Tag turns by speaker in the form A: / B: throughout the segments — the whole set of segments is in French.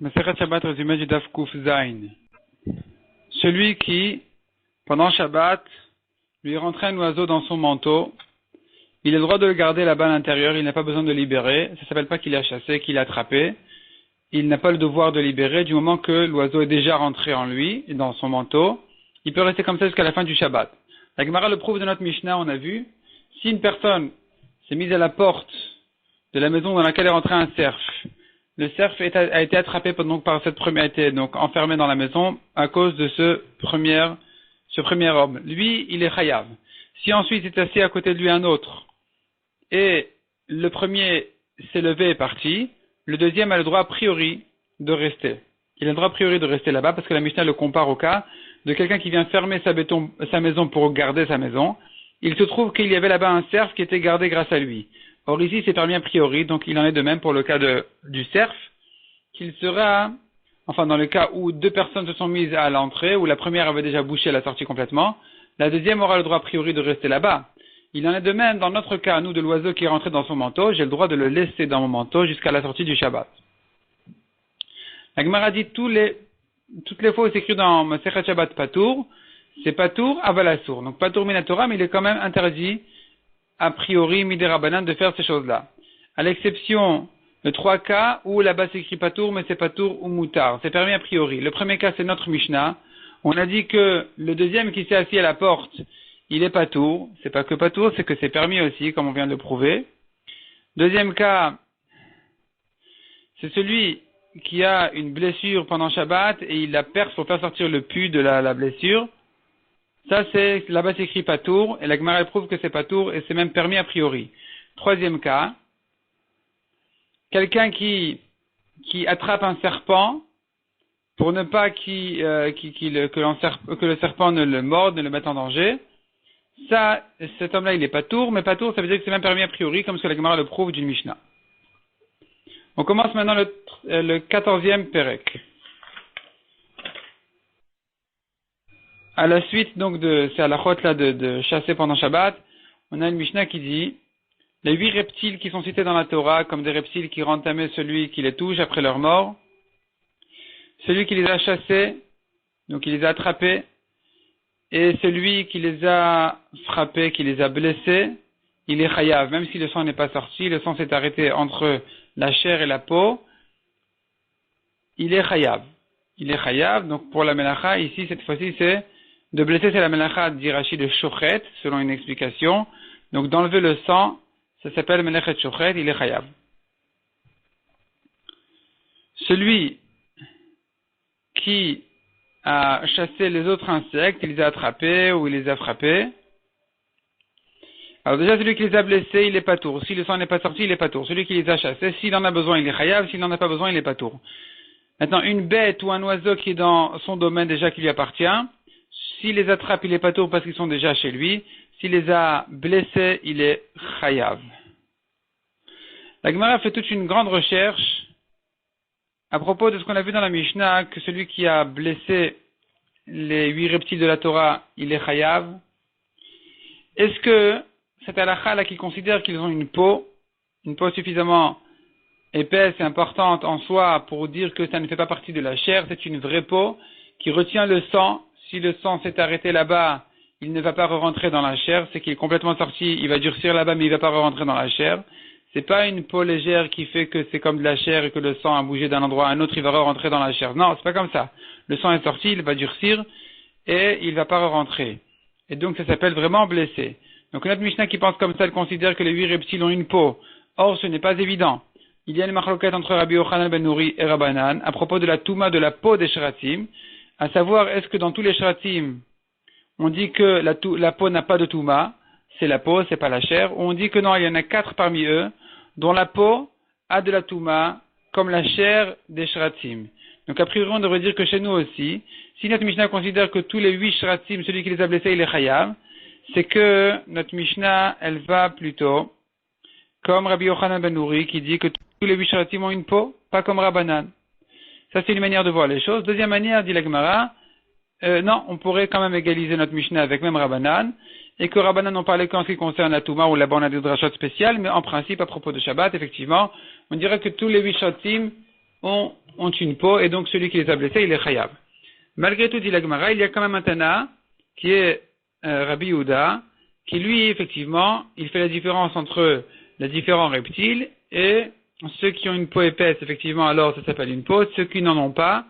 A: Masechet Shabbat résumé du Daf Kuf Zain. Celui qui, pendant Shabbat, lui rentrait un oiseau dans son manteau, il a le droit de le garder là-bas à l'intérieur, il n'a pas besoin de libérer, ça ne s'appelle pas qu'il a chassé, qu'il a attrapé, il n'a pas le devoir de libérer du moment que l'oiseau est déjà rentré en lui, dans son manteau, il peut rester comme ça jusqu'à la fin du Shabbat. La Gemara le prouve de notre Mishnah, on a vu, si une personne s'est mise à la porte de la maison dans laquelle est rentré un cerf, le cerf a été attrapé donc par cette première, a été donc enfermé dans la maison à cause de ce premier homme. Lui, il est chayav. Si ensuite est assis à côté de lui un autre, et le premier s'est levé et est parti, le deuxième a le droit a priori de rester. Il a le droit a priori de rester là-bas parce que la Mishnah le compare au cas de quelqu'un qui vient fermer sa maison pour garder sa maison. Il se trouve qu'il y avait là-bas un cerf qui était gardé grâce à lui. Or ici, c'est permis a priori, donc il en est de même pour le cas du cerf, qu'il sera, enfin dans le cas où deux personnes se sont mises à l'entrée, où la première avait déjà bouché la sortie complètement, la deuxième aura le droit a priori de rester là-bas. Il en est de même dans notre cas, nous, de l'oiseau qui est rentré dans son manteau, j'ai le droit de le laisser dans mon manteau jusqu'à la sortie du Shabbat. La Gemara dit toutes les fois où c'est écrit dans Masechet Shabbat Patour, c'est Patour Avalassour. Donc Patour Minatora, mais il est quand même interdit a priori, Midé Rabbanan, de faire ces choses-là. À l'exception de 3 cas où là-bas c'est écrit Patour, mais c'est Patour ou Moutar. C'est permis a priori. Le premier cas, c'est notre Mishnah. On a dit que le deuxième qui s'est assis à la porte, il est Patour. C'est pas que Patour, c'est que c'est permis aussi, comme on vient de le prouver. Deuxième cas, c'est celui qui a une blessure pendant Shabbat et il la perce pour faire sortir le pus de la blessure. Ça, c'est, là-bas, c'est écrit Patour, et la Gemara prouve que c'est Patour, et c'est même permis a priori. Troisième cas, quelqu'un qui attrape un serpent, pour ne pas que le serpent ne le morde, ne le mette en danger. Ça, cet homme-là, il est Patour, mais Patour, ça veut dire que c'est même permis a priori, comme ce que la Gemara le prouve d'une Mishnah. On commence maintenant le 14e Perek. À la suite, donc, c'est à la chôte, là, de chasser pendant Shabbat, on a une Mishnah qui dit, les 8 reptiles qui sont cités dans la Torah, comme des reptiles qui rendent tame celui qui les touche après leur mort, celui qui les a chassés, donc il les a attrapés, et celui qui les a frappés, qui les a blessés, il est chayav, même si le sang n'est pas sorti, le sang s'est arrêté entre la chair et la peau, il est chayav. Il est chayav, donc pour la melacha, ici, cette fois-ci, de blesser, c'est la melacha d'Irachi de shochet, selon une explication. Donc d'enlever le sang, ça s'appelle melachet shochet, il est chayav. Celui qui a chassé les autres insectes, il les a attrapés ou il les a frappés. Alors déjà, celui qui les a blessés, il est patour. Si le sang n'est pas sorti, il est patour. Celui qui les a chassés, s'il en a besoin, il est chayav. S'il n'en a pas besoin, il est patour. Maintenant, une bête ou un oiseau qui est dans son domaine déjà qui lui appartient, s'il les attrape, il est patour parce qu'ils sont déjà chez lui. S'il les a blessés, il est chayav. La Gemara fait toute une grande recherche à propos de ce qu'on a vu dans la Mishnah, que celui qui a blessé les 8 reptiles de la Torah, il est chayav. Est-ce que cette halakha là qui considère qu'ils ont une peau suffisamment épaisse et importante en soi pour dire que ça ne fait pas partie de la chair, c'est une vraie peau qui retient le sang. Si le sang s'est arrêté là-bas, il ne va pas re-rentrer dans la chair, c'est qu'il est complètement sorti, il va durcir là-bas mais il ne va pas re-rentrer dans la chair. C'est pas une peau légère qui fait que c'est comme de la chair et que le sang a bougé d'un endroit à un autre, il va re-rentrer dans la chair. Non, c'est pas comme ça. Le sang est sorti, il va durcir et il va pas re-rentrer. Et donc ça s'appelle vraiment blessé. Donc notre Mishnah qui pense comme ça, elle considère que les 8 reptiles ont une peau. Or ce n'est pas évident. Il y a une marloquette entre Rabbi Yochanan ben Nouri et Rabbanan à propos de la touma de la peau des shratim, à savoir est-ce que dans tous les shratim on dit que la peau n'a pas de touma, c'est la peau, c'est pas la chair, ou on dit que non, il y en a 4 parmi eux dont la peau a de la touma comme la chair des shratim. Donc a priori on devrait dire que chez nous aussi, si notre Mishnah considère que tous les 8 shratim, celui qui les a blessés il est chayav, c'est que notre Mishnah elle va plutôt comme Rabbi Yochanan ben Nouri qui dit que tous les 8 shratim ont une peau, pas comme Rabbanan. Ça c'est une manière de voir les choses. Deuxième manière, dit la Gemara, non, on pourrait quand même égaliser notre Mishnah avec même Rabbanan, et que Rabbanan n'ont parlé qu'en ce qui concerne la Touma, où là-bas on a des drachot spéciales, mais en principe, à propos de Shabbat, effectivement, on dirait que tous les 8 shratim, ont une peau, et donc celui qui les a blessés, il est chayav. Malgré tout, dit la Gemara, il y a quand même un Tana, qui est Rabbi Yehuda, qui lui, effectivement, il fait la différence entre les différents reptiles, et ceux qui ont une peau épaisse, effectivement, alors ça s'appelle une peau, ceux qui n'en ont pas,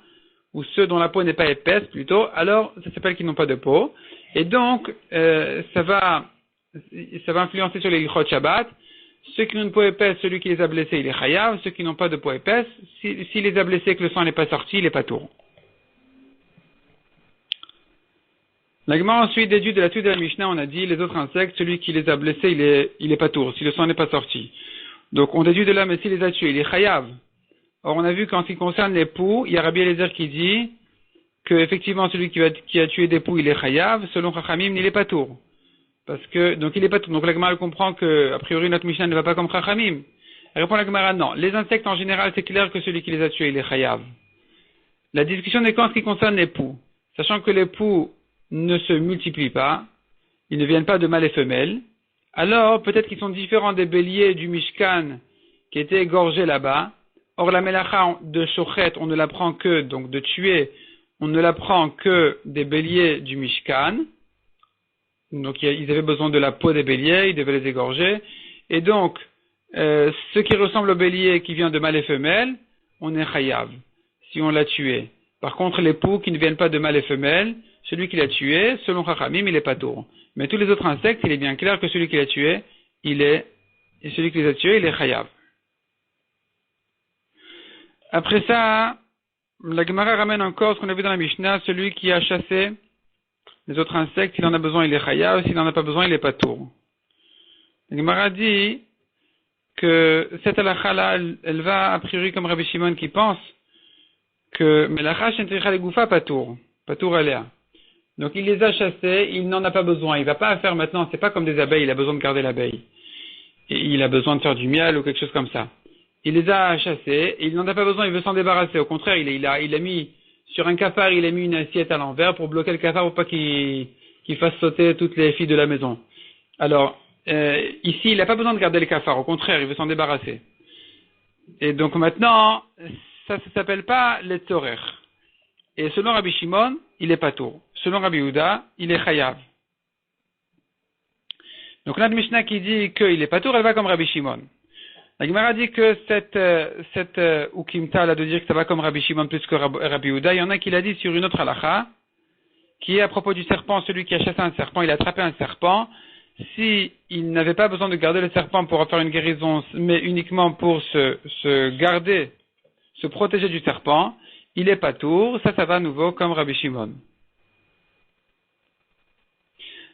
A: ou ceux dont la peau n'est pas épaisse, plutôt, alors ça s'appelle qu'ils n'ont pas de peau. Et donc, ça va influencer sur les Ilchot Shabbat. Ceux qui ont une peau épaisse, celui qui les a blessés, il est chayav. Ceux qui n'ont pas de peau épaisse, s'il les a blessés que le sang n'est pas sorti, il est pas tour. La Gemara ensuite déduit de la suite de la Mishnah, on a dit, les autres insectes, celui qui les a blessés, il est pas tour, si le sang n'est pas sorti. Donc, on déduit de là, mais s'il les a tués, il est chayav. Or, on a vu qu'en ce qui concerne les poux, il y a Rabbi Eliezer qui dit que, effectivement, celui qui a tué des poux, il est chayav. Selon Chachamim, il est pas tour. Parce que, donc il est pas tour. Donc la Gemara comprend que, a priori, notre Mishnah ne va pas comme Chachamim. Elle répond à la Gemara, non. Les insectes, en général, c'est clair que celui qui les a tués, il est chayav. La discussion est qu'en ce qui concerne les poux. Sachant que les poux ne se multiplient pas, ils ne viennent pas de mâles et femelles, alors peut-être qu'ils sont différents des béliers du Mishkan qui étaient égorgés là-bas. Or la melacha de Shochet, on ne l'apprend que, donc de tuer, on ne l'apprend que des béliers du Mishkan. Donc ils avaient besoin de la peau des béliers, ils devaient les égorger. Et donc, ce qui ressemble au bélier qui vient de mâles et femelles, on est chayav, si on l'a tué. Par contre, les poux qui ne viennent pas de mâles et femelles, celui qui l'a tour. Selon Chachamim, il est pas tour. Mais tous les autres insectes, il est bien clair que celui qui l'a tué, et celui qui les a tués, il est chayav. Après ça, la Gemara ramène encore ce qu'on a vu dans la Mishnah, celui qui a chassé les autres insectes, s'il en a besoin, il est chayav, s'il n'en a pas besoin, il est pas tour. La Gemara dit que cette halakha-là, elle va a priori comme Rabbi Shimon qui pense que melacha shentricha legoufa pas tour aléa. Donc il les a chassés, il n'en a pas besoin, il va pas faire maintenant, c'est pas comme des abeilles, il a besoin de garder l'abeille. Et il a besoin de faire du miel ou quelque chose comme ça. Il les a chassés, et il n'en a pas besoin, il veut s'en débarrasser. Au contraire, il a mis, sur un cafard, il a mis une assiette à l'envers pour bloquer le cafard pour pas qu'il fasse sauter toutes les filles de la maison. Alors, ici, il n'a pas besoin de garder le cafard, au contraire, il veut s'en débarrasser. Et donc maintenant, ça ne s'appelle pas l'etzorer. Et selon Rabbi Shimon, il est pas tour. Selon Rabbi Yehuda, il est chayav. Donc là, le Mishnah qui dit qu'il est pas tour, elle va comme Rabbi Shimon. La Gemara dit que cette Ukimta, là, de dire que ça va comme Rabbi Shimon plus que Rabbi Yehuda, il y en a qui l'a dit sur une autre halakha, qui est à propos du serpent, celui qui a chassé un serpent, il a attrapé un serpent. Si il n'avait pas besoin de garder le serpent pour faire une guérison, mais uniquement pour se garder, se protéger du serpent, il est pas tour, ça va à nouveau comme Rabbi Shimon.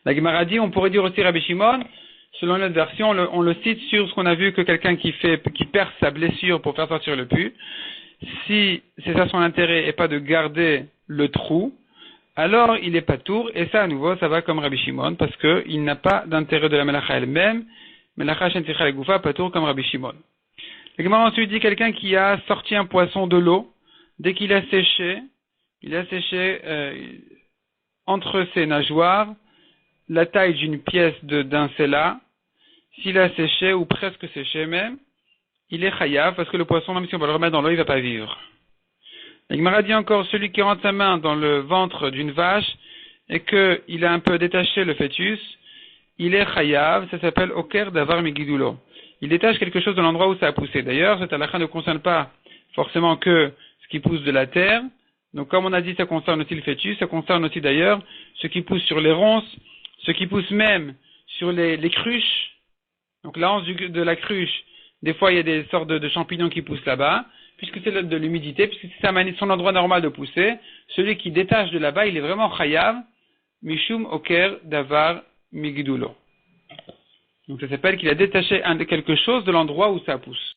A: La Gemara dit, on pourrait dire aussi Rabbi Shimon, selon notre version, on le cite sur ce qu'on a vu que quelqu'un qui perce sa blessure pour faire sortir le pus, si c'est ça son intérêt et pas de garder le trou, alors il est pas tour, et ça à nouveau, ça va comme Rabbi Shimon, parce que il n'a pas d'intérêt de la melacha elle-même, melacha shentricha legoufa, pas tour comme Rabbi Shimon. La Gemara ensuite dit quelqu'un qui a sorti un poisson de l'eau, dès qu'il a séché entre ses nageoires, la taille d'une pièce d'un sela, s'il a séché, ou presque séché même, il est chayav, parce que le poisson, même si on va le remettre dans l'eau, il va pas vivre. La Gemara dit encore, celui qui rentre sa main dans le ventre d'une vache, et qu'il a un peu détaché le fœtus, il est chayav, ça s'appelle oker davar migidulo. Il détache quelque chose de l'endroit où ça a poussé. D'ailleurs, cette halakha ne concerne pas forcément que ce qui pousse de la terre. Donc, comme on a dit, ça concerne aussi le fœtus, ça concerne aussi d'ailleurs ce qui pousse sur les ronces, ce qui pousse même sur les cruches. Donc, la hanche de la cruche, des fois, il y a des sortes de champignons qui poussent là-bas, puisque c'est de l'humidité, puisque c'est son endroit normal de pousser. Celui qui détache de là-bas, il est vraiment chayav, mishum oker davar migidulo. Donc, ça s'appelle qu'il a détaché quelque chose de l'endroit où ça pousse.